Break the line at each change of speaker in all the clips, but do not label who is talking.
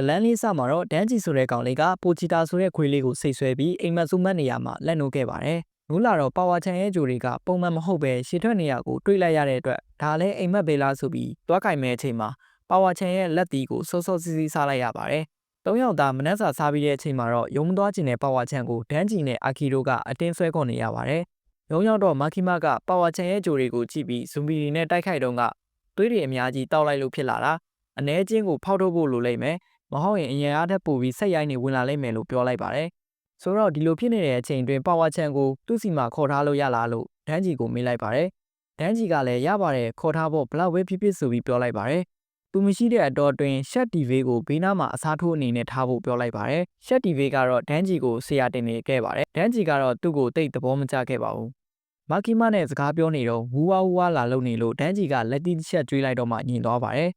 လန်းလေးစမှာတော့ဒန်းကြီးဆိုတဲ့ကောင်လေးကပိုချီတာဆိုတဲ့ခွေးလေးကိုစိတ်ဆွဲပြီးအိမ်မက်စုမတ်နေရမှာလက်နိုးခဲ့ပါတယ်။နိုးလာတော့ပါဝါချန်ရဲ့ဂျိုတွေကပုံမှန်မဟုတ်ပဲရှေ့ထွက်နေရကိုတွေးလိုက်ရတဲ့အတွက်ဒါလည်းအိမ်မက်ပဲလားဆိုပြီးတွားကင်မဲ့အချိန်မှာပါဝါချန်ရဲ့လက်တီကိုစောစောစီးစီးစားလိုက်ရပါတယ်။၃ယောက်သားမနှက်စာစားပြီးတဲ့အချိန်မှာတော့ရုံမသွားကျင်တဲ့ပါဝါချန်ကိုဒန်းကြီးနဲ့အာခီတို့ကအတင်းဆွဲခေါ်နေရပါတယ်။ရုံရောက်တော့မာကီမာကပါဝါချန်ရဲ့ဂျိုတွေကိုကြည့်ပြီးဇွန်ဘီတွေနဲ့တိုက်ခိုက်တော့ကသွေးတွေအများကြီးတောက်လိုက်လို့ဖြစ်လာတာအ ਨੇ ချင်းကိုဖောက်ထုတ်ဖို့လိုလိမ့်မယ်မဟုတ်ရင်အရင်အားထက်ပိုပြီးဆက်ရိုင်းနေဝင်လာလိမ့်မယ်လို့ပြောလိုက်ပါတယ်ဆိုတော့ဒီလိုဖြစ်နေတဲ့အချိန်တွင်ပါဝါချန်ကိုသူ့စီမှာခေါ်ထားလို့ရလားလို့ဒန်းဂျီကိုမေးလိုက်ပါတယ်ဒန်းဂျီကလည်းရပါတယ်ခေါ်ထားဖို့ဘလောက်ပဲဖြစ်ဖြစ်ဆိုပြီးပြောလိုက်ပါတယ်သူမရှိတဲ့အတော်တွင်ရှက်တီဗေးကိုဘေးနားမှာအစားထိုးအနေနဲ့ထားဖို့ပြောလိုက်ပါတယ်ရှက်တီဗေးကတော့ဒန်းဂျီကိုဆရာတင်နေခဲ့ပါတယ်ဒန်းဂျီကတော့သူ့ကိုတိတ်သဘောမကျခဲ့ပါဘူးမာကီမာနဲ့စကားပြောနေတော့ဝူဝါဝူဝါလာလုံနေလို့ဒန်းဂျီကလက်တီတစ်ချက်ကျွေးလိုက်တော့မှညင်သွားပါတယ်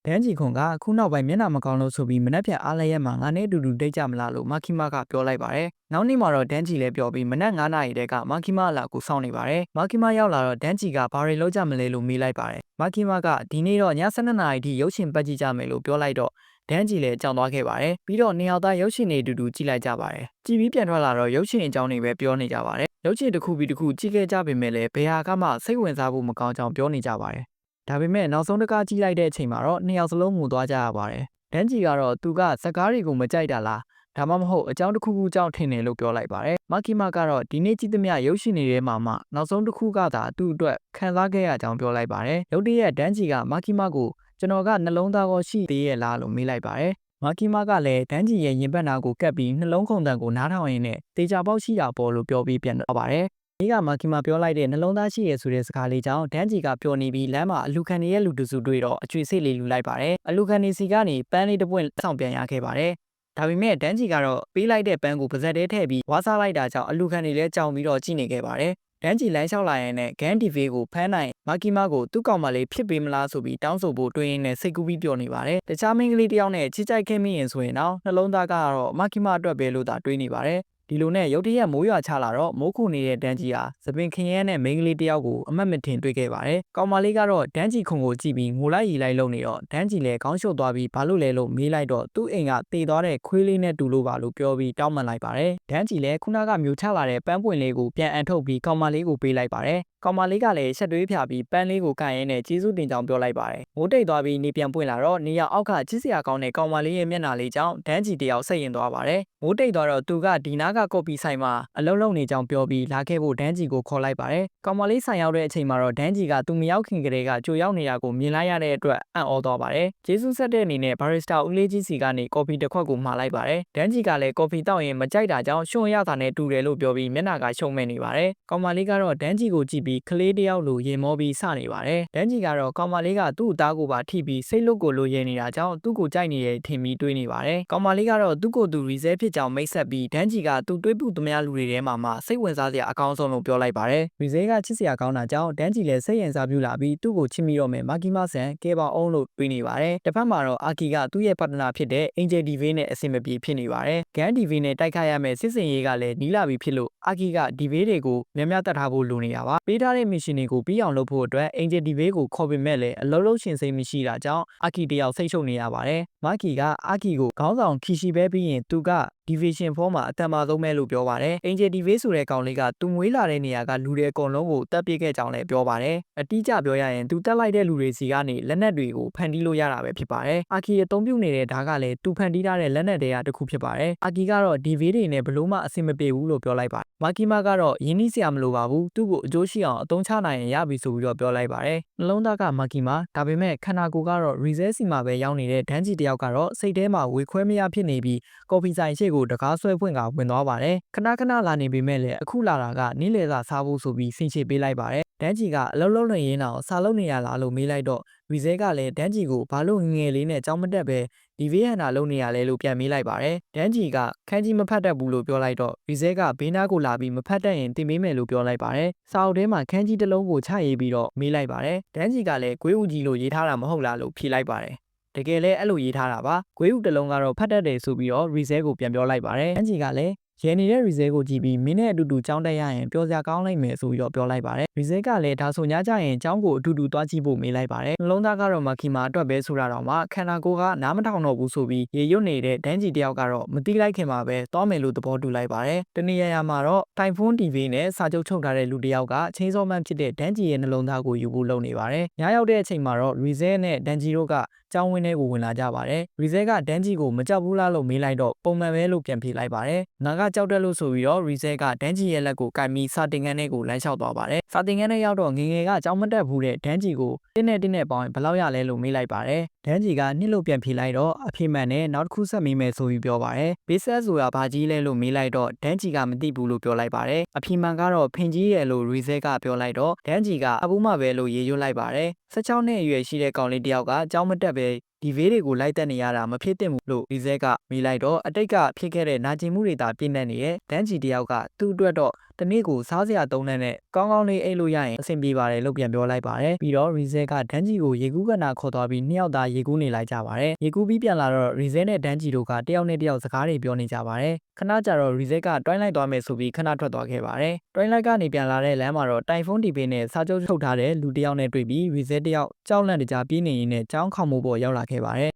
ဒန်းဂျီခွန်ကခုနောက်ပိုင်းမျက်နှာမကောင်းလို့ဆိုပြီးမနှက်ဖြတ်အားလည်းရမှာငါနဲ့အတူတူဒိတ်ကြမလားလို့မာကီမာကပြောလိုက်ပါတယ်နောက်နေ့မှာတော့ဒန်းဂျီလည်းပြောပြီးမနက်9 နာရီတည်းကမာကီမာအလာကိုစောင့်နေပါတယ်မာကီမာရောက်လာတော့ဒန်းဂျီကဘာတွေလုပ်ကြမလဲလို့မေးလိုက်ပါတယ်မာကီမာကဒီနေ့တော့ည12 နာရီထိရုပ်ရှင်ပတ်ကြည့်ကြမယ်လို့ပြောလိုက်တော့ဒန်းဂျီလည်းကြောင်သွားခဲ့ပါတယ်ပြီးတော့နေရောက်သားရုပ်ရှင်တွေအတူတူကြည့်လိုက်ကြပါတယ်ကြည့်ပြီးပြန်ထွက်လာတော့ရုပ်ရှင်အကြောင်းတွေပဲပြောနေကြပါတယ်ရုပ်ရှင်တစ်ခုပြီးတစ်ခုကြည့်ခဲ့ကြပေမဲ့လည်းဘယ်ဟာကမှစိတ်ဝင်စားဖို့မကောင်းကြောင်းပြောနေကြပါတယ်ဒါပေမဲ့နောက်ဆုံးတစ်ခါကြည့်လိုက်တဲ့အချိန်မှာတော့နှစ်ယောက်စလုံးငိုသွားကြရပါတယ်ဒန်းဂျီကတော့သူကစကားတွေကိုမကြိုက်တာလားဒါမှမဟုတ်အကြောင်းတစ်ခုခုကြောင့်ထင်တယ်လို့ပြောလိုက်ပါတယ်မာကီမာကတော့ဒီနေ့ကြည့်သမျှရုပ်ရှင်တွေထဲမှာမှနောက်ဆုံးတစ်ခုကသာသူ့အတွက်ခံစားခဲ့ရကြောင်းပြောလိုက်ပါတယ်ရုတ်တရက်ဒန်းဂျီကမာကီမာကိုကျွန်တော်ကနှလုံးသားကောရှိသေးရဲ့လားလို့မေးလိုက်ပါတယ်မာကီမာကလည်းဒန်းဂျီရဲ့ရင်ဘတ်နာကိုကပ်ပြီးနှလုံးခုန်တန်ကိုနားထောင်ရင်းနဲ့တေချာပေါက်ရှိတာပေါ်လို့ပြောပြီးပြန်တော့ပါတယ်ဒီကမာကီမာပြောလိုက်တဲ့နှလုံးသားရှိရဆိုတဲ့စကားလေးကြောင့်ဒန်းဂျီကပျော်နေပြီးလမ်းမှာအလူခံရဲ့လူတစုတွေ့တော့အချွေစိတ်လေးလူလိုက်ပါတယ်အလူခံနေစီကနေပန်းလေးတစ်ပွင့်ဆောင်ပြန်ရခဲ့ပါတယ်ဒါပေမဲ့ဒန်းဂျီကတော့ပေးလိုက်တဲ့ပန်းကိုပါဇက်ထဲထည့်ပြီးဝါစားလိုက်တာကြောင့်အလူခံတွေလည်းကြောင်ပြီးတော့ကြည့်နေခဲ့ပါတယ်ဒန်းဂျီလမ်းလျှောက်လာရင်နဲ့ဂန်ဒီဗေးကိုဖမ်းနိုင်မာကီမာကိုသူ့ကောင်မလေးဖြစ်ပေးမလားဆိုပြီးတောင်းဆိုဖို့တွင်နဲ့စိတ်ကူးပြီးပြောနေပါတယ်တခြားမိန်းကလေးတယောက်နဲ့ချစ်ကြိုက်ခဲ့မိရင်ဆိုရင်တော့နှလုံးသားကတော့မာကီမာအတွက်ပဲလို့သာတွေးနေပါတယ်ဒီလိုနဲ့ရုတ်တရက်မိုးရွာချလာတော့မိုးခုနေတဲ့ဒန်းဂျီဟာသပင်ခရဲနဲ့မိန်းကလေးတယောက်ကိုအမတ်မထင်တွေ့ခဲ့ပါတယ်။ကောင်မလေးကတော့ဒန်းဂျီခုံကိုကြည့်ပြီးငိုလိုက်ရီလိုက်လုံနေတော့ဒန်းဂျီလည်းခေါင်းရှုပ်သွားပြီးဘာလို့လဲလို့မေးလိုက်တော့သူ့အိမ်ကတေသွားတဲ့ခွေးလေးနဲ့တူလို့ပါလို့ပြောပြီးတောင်းပန်လိုက်ပါတယ်။ဒန်းဂျီလည်းခုနကမျိုးချလာတဲ့ပန်းပွင့်လေးကိုပြန်အန်ထုတ်ပြီးကောင်မလေးကိုပေးလိုက်ပါတယ်။ကောင်မလေးကလည်းရှက်တွေးဖြာပြီးပန်းလေးကိုကန်ရင်းနဲ့ကျေးဇူးတင်ကြောင်းပြောလိုက်ပါတယ်။မိုးတိတ်သွားပြီးနေပြန်ပွင့်လာတော့နေရောက်အောက်ကချစ်စရာကောင်းတဲ့ကောင်မလေးရဲ့မျက်နှာလေးကြောင့်ဒန်းဂျီတယောက်စိတ်ရင်သွားပါတယ်။မိုးတိတ်သွားတော့သူကဒီနားကကော်ပီဆိုင်မှာအလုံးလုံးနေကြောင်းပြောပြီးလာခဲ့ဖို့ဒန်းဂျီကိုခေါ်လိုက်ပါတယ်။ကောင်မလေးဆိုင်ရောက်တဲ့အချိန်မှာတော့ဒန်းဂျီကသူမရောက်ခင်ကတည်းကကြိုရောက်နေတာကိုမြင်လိုက်ရတဲ့အတွက်အံ့ဩသွားပါတယ်။ကျေးဇူးဆက်တဲ့အနေနဲ့ဘာရစ်စတာဦးလေးကြီးစီကနေကော်ဖီတစ်ခွက်ကိုမှာလိုက်ပါတယ်။ဒန်းဂျီကလည်းကော်ဖီတောက်ရင်မကြိုက်တာကြောင့်ရှုံရတာနဲ့တူတယ်လို့ပြောပြီးမျက်နှာကရှုံမဲ့နေပါတယ်။ကောင်မလေးကတော့ဒန်းဂျီကိုကြည့်ပြီးကလေးတယောက်လိုရင်မောပြီးစနေပါတယ်။ဒန်းဂျီကတော့ကောင်မလေးကသူ့အသားကိုပါထိပြီးစိတ်လွတ်ကိုလိုရနေတာကြောင့်သူ့ကိုကြိုက်နေတဲ့ထင်ပြီးတွေးနေပါတယ်။ကောင်မလေးကတော့သူ့ကိုယ်သူရီဆဲဖြစ်ကြောင်းမိတ်ဆက်ပြီးဒန်းဂျီကသူ့တွေးပုသမျှလူတွေထဲမှာစိတ်ဝင်စားစရာအကောင်းဆုံးလို့ပြောလိုက်ပါတယ်။ရီဇဲကချစ်စရာကောင်းတာကြောင့်ဒန်းဂျီလည်းစိတ်ရင်စားပြူလာပြီးသူ့ကိုချစ်မိတော့မယ်မာကီမာဆန်ကဲပါအောင်လို့တွေးနေပါတယ်။တစ်ဖက်မှာတော့အာကီကသူ့ရဲ့ပတ်တနာဖြစ်တဲ့အင်ဂျယ်ဒီဗေးနဲ့အဆင်မပြေဖြစ်နေပါတယ်။ဂန်ဒီဗေးနဲ့တိုက်ခိုက်ရမယ့်စစ်စင်ရေးကလည်းနီးလာပြီဖြစ်လို့အာကီကဒီဗေးတွေကိုများများတတ်ထားဖို့လိုနေတာပါ။ပေးထားတဲ့မစ်ရှင်တွေကိုပြီးအောင်လုပ်ဖို့အတွက်အင်ဂျယ်ဒီဗေးကိုခေါ်ပေမဲ့လည်းအလုံးလုံးရှင်စိတ်မရှိတာကြောင့်အာကီတယောက်စိတ်ရှုပ်နေရပါတယ်။မာကီကအာကီကိုခေါင်းဆောင်ခီရှိပဲပြီးရင်သူကDivision 4မှာအတန်မာဆုံးပဲလို့ပြောပါတယ်။ Angel Dive ဆိုတဲ့ကောင်လေးကသူမွေးလာတဲ့နေရာကလူတွေအကုန်လုံးကိုတပ်ပစ်ခဲ့ကြောင်းလည်းပြောပါတယ်။အတိအကျပြောရရင်သူတက်လိုက်တဲ့လူတွေစီကနေလက်နက်တွေကိုဖန်တီးလို့ရတာပဲဖြစ်ပါတယ်။အာကီအသုံးပြုနေတဲ့ဓာတ်ကလည်းသူဖန်တီးထားတဲ့လက်နက်တွေကတစ်ခုဖြစ်ပါတယ်။အာကီကတော့ Dive တွေနဲ့ဘလို့မှအဆင်မပြေဘူးလို့ပြောလိုက်ပါတယ်။မာကီမာကတော့ရင်းနှီးစရာမလိုပါဘူး။သူ့ကိုအကျိုးရှိအောင်အသုံးချနိုင်ရင်ရပြီဆိုပြီးတော့ပြောလိုက်ပါတယ်။နှလုံးသားကမာကီမာဒါပေမဲ့ခန္ဓာကိုယ်ကတော့ Reset စီမှာပဲရောက်နေတဲ့ဒန်းဂျီတယောက်ကတော့စိတ်ထဲမှာဝေခွဲမရဖြစ်နေပြီးကော်ဖီဆိုင်ရှိကိုတကားဆွဲဖွင့်ကဝင်သွားပါတယ်ခဏလာနေပေမဲ့လည်းအခုလာတာကနေ့လယ်စာစားဖို့ဆိုပြီးဆင်ချေပေးလိုက်ပါတယ်ဒန်းဂျီကအလုံးလုံးနေရင်းတော့စာလုံးနေရလားလို့မေးလိုက်တော့ရီဇဲကလည်းဒန်းဂျီကိုဘာလို့ငယ်လေးနဲ့ကြောင်းမတက်ပဲဒီဗီယန်နာလုံးနေရလဲလို့ပြန်မေးလိုက်ပါတယ်ဒန်းဂျီကခန်းကြီးမဖတ်တတ်ဘူးလို့ပြောလိုက်တော့ရီဇဲကဘေးနားကိုလာပြီးမဖတ်တတ်ရင်တင်ပေးမယ်လို့ပြောလိုက်ပါတယ်စာအုပ်ထဲမှာခန်းကြီးတစ်လုံးကိုချရေးပြီးတော့မေးလိုက်ပါတယ်ဒန်းဂျီကလည်းဂွေးဦးကြီးလို့ရေးထားတာမဟုတ်လားလို့ဖြေလိုက်ပါတယ်တကယ်လဲအဲ့လိုရေးထားတာပါဂွေးဦးတစ်လုံးကတော့ဖတ်တတ်တယ်ဆိုပြီးတော့ရီဇဲကိုပြန်ပြောလိုက်ပါတယ်ဒန်းဂျီကလည်း ရဲနေတဲ့ result ကိုကြည့်ပြီးမင်းနဲ့အတူတူကြောင်းတက်ရရင်ပျော်စရာကောင်းလိုက်မယ်ဆိုပြီးတော့ပြောလိုက်ပါတယ် result ကလည်းဒါဆိုညကြရင်ကျောင်းကိုအတူတူသွားကြည့်ဖို့မေးလိုက်ပါတယ်နှလုံးသားကတော့မခီမာအတွက်ပဲဆိုတာတော့မှခန္ဓာကိုယ်ကနားမထောင်တော့ဘူးဆိုပြီးရေရွတ်နေတဲ့ဒန်းကြီးတယောက်ကတော့မတိလိုက်ခင်မှာပဲသွားမယ်လို့သဘောတူလိုက်ပါတယ်တနေရာမှာတော့တိုင်ဖွန်း TV နဲ့စာချုပ်ချုပ်ထားတဲ့လူတယောက်ကချင်းစောမှန်းဖြစ်တဲ့ဒန်းကြီးရဲ့နှလုံးသားကိုယူဖို့လုပ်နေပါတယ်ညရောက်တဲ့အချိန်မှာတော့ result နဲ့ဒန်းကြီးတို့ကကျောင်းဝင်းထဲကိုဝင်လာကြပါတယ်။ result ကဒန်းကြီးကိုမကြောက်ဘူးလားလို့မေးလိုက်တော့ပုံမှန်ပဲလို့ပြန်ဖြေလိုက်ပါတယ်။ငါကကြောက်တယ်လို့ဆိုပြီးတော့ result ကဒန်းကြီးရဲ့လက်ကိုကိုင်ပြီးစာတင်ခန်းထဲကိုလမ်းလျှောက်သွားပါတယ်။စာတင်ခန်းထဲရောက်တော့ငငယ်ကကြောင်းမတက်ဘူးတဲ့ဒန်းကြီးကိုတင်းနဲ့ပေါင်းဘယ်လောက်ရလဲလို့မေးလိုက်ပါတယ်။ဒန်းကြီးကနှစ်လို့ပြန်ဖြေလိုက်တော့အဖေမှန်နဲ့နောက်တစ်ခုဆက်မေးမယ်ဆိုပြီးပြောပါတယ်။ base ဆိုတာဘာကြီးလဲလို့မေးလိုက်တော့ဒန်းကြီးကမသိဘူးလို့ပြောလိုက်ပါတယ်။အဖေမှန်ကတော့ဖင်ကြီးရဲ့လို့ result ကပြောလိုက်တော့ဒန်းကြီးကအဘူးမှပဲလို့ရေရွတ်လိုက်ပါတယ်။16နှစ်အရွယ်ရှိတဲ့ကောင်လေးတယောက်ကကြောင်းမတက်ပဲဒီဗေးတွေကိုလိုက်တက်နေရတာမဖြစ်သင့်ဘူးလို့ result ကမေးလိုက်တော့အတိတ်ကဖြစ်ခဲ့တဲ့နာကျင်မှုတွေသာပြည့်နေနေတဲ့ဒန်းကြီးတယောက်ကသူ့အတွက်တော့တနေ့ကိုစားစရာသုံးတဲ့နဲ့ကောင်းကောင်းလေးအိတ်လို့ရရင်အဆင်ပြေပါတယ်လို့ပြန်ပြောလိုက်ပါတယ်ပြီးတော့ result ကဒန်းကြီးကိုရေကူးကနာခေါ်သွားပြီးနှစ်ယောက်သားရေကူးနေလိုက်ကြပါတယ်ရေကူးပြီးပြန်လာတော့ result နဲ့ဒန်းကြီးတို့ကတယောက်နဲ့တယောက်စကားတွေပြောနေကြပါတယ်ခဏကြာတော့ result ကတွိုင်းလိုက်သွားမယ်ဆိုပြီးခဏထွက်သွားခဲ့ပါတယ်တွိုင်းလိုက်ကနေပြန်လာတဲ့လမ်းမှာတော့တိုင်ဖုန်း TV နဲ့စာချုပ်ထုတ်ထားတဲ့လူတယောက်နဲ့တွေ့ပြီး result တယောက်ကြောက်လန့်တကြားပြေးနေရင်းနဲ့ကြောင်းခေါင်မိုးပေါ်ရောက်လာခဲ့ပါတယ်